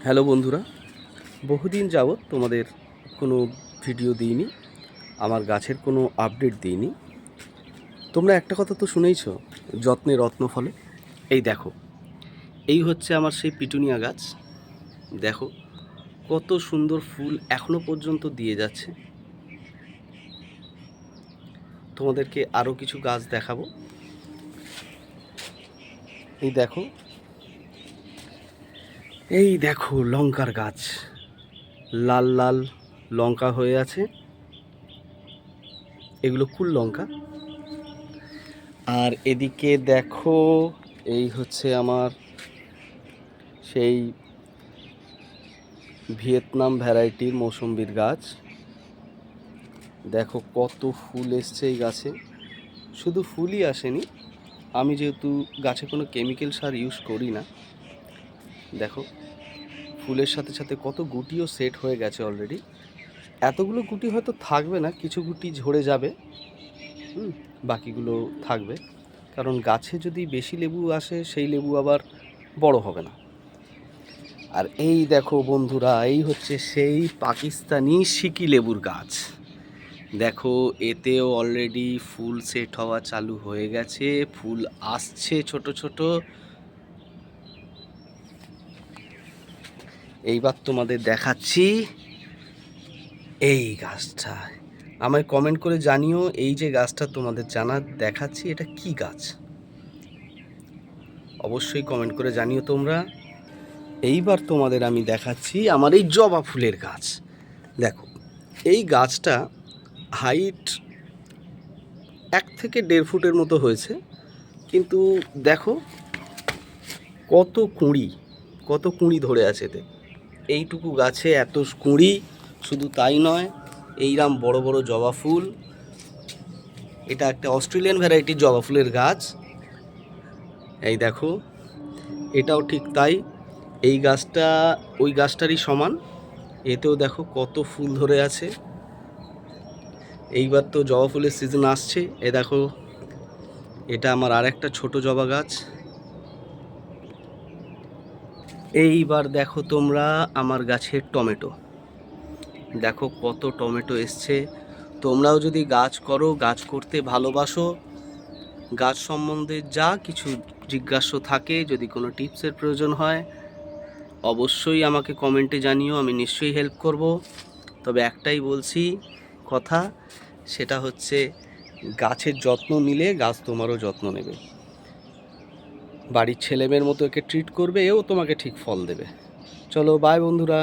Hello বন্ধুরা, বহুদিন যাবৎ তোমাদের কোনো ভিডিও দিইনি, আমার গাছের কোনো আপডেট দিইনি। তোমরা একটা কথা তো শুনেইছ, যত্নে রত্ন ফলে। এই দেখো, এই হচ্ছে আমার সেই পিটুনিয়া গাছ। দেখো কত সুন্দর ফুল এখনো পর্যন্ত দিয়ে যাচ্ছে। তোমাদেরকে আরও কিছু গাছ দেখাবো। এই দেখো, এই দেখো লঙ্কার গাছ, লাল লাল লঙ্কা হয়ে আছে। এগুলো কুল লঙ্কা। আর এদিকে দেখো, এই হচ্ছে আমার সেই ভিয়েতনাম ভ্যারাইটির মৌসুম্বির গাছ। দেখো কত ফুল এসছে এই গাছে। শুধু ফুলই আসেনি, আমি যেহেতু গাছে কোনো কেমিক্যাল সার ইউজ করি না, দেখো ফুলের সাথে সাথে কত গুটিও সেট হয়ে গেছে অলরেডি। এতগুলো গুটি হয়তো থাকবে না, কিছু গুটি ঝরে যাবে, বাকিগুলো থাকবে। কারণ গাছে যদি বেশি লেবু আসে, সেই লেবু আবার বড় হবে না। আর এই দেখো বন্ধুরা, এই হচ্ছে সেই পাকিস্তানি সিকি লেবুর গাছ। দেখো এতেও অলরেডি ফুল সেট হওয়া চালু হয়ে গেছে, ফুল আসছে ছোট ছোট। এইবার তোমাদের দেখাচ্ছি এই গাছটা। আমায় কমেন্ট করে জানিও, এই যে গাছটা তোমাদের দেখাচ্ছি, এটা কি গাছ? অবশ্যই কমেন্ট করে জানিও তোমরা। এইবার তোমাদের আমি দেখাচ্ছি আমার এই জবা ফুলের গাছ। দেখো এই গাছটা হাইট 1 থেকে 1.5 ফুটের মতো হয়েছে, কিন্তু দেখো কত কুঁড়ি ধরে আছে এতে। এইটুকু গাছে এত কুঁড়ি, শুধু তাই নয়, এইরকম বড় বড় জবা ফুল। এটা একটা অস্ট্রেলিয়ান ভ্যারাইটির জবা ফুলের গাছ। এই দেখো, এটাও ঠিক তাই। এই গাছটা ওই গাছটারই সমান। এতেও দেখো কত ফুল ধরে আছে। এইবার তো জবা ফুলের সিজন আসছে। এ দেখো, এটা আমার আর একটা ছোট জবা গাছ। এইবার দেখো তোমরা আমার গাছের টমেটো, দেখো কত টমেটো এসছে। তোমরাও যদি গাছ করো, গাছ করতে ভালোবাসো, গাছ সম্বন্ধে যা কিছু জিজ্ঞাসা থাকে, যদি কোনো টিপসের প্রয়োজন হয়, অবশ্যই আমাকে কমেন্টে জানিও, আমি নিশ্চয়ই হেল্প করব। তবে একটাই বলছি কথা, সেটা হচ্ছে গাছের যত্ন নিলে গাছ তোমারও যত্ন নেবে। বাড়ির ছেলেমেয়ের মতো একে ট্রিট করবে, এও তোমাকে ঠিক ফল দেবে। চলো বাই বন্ধুরা।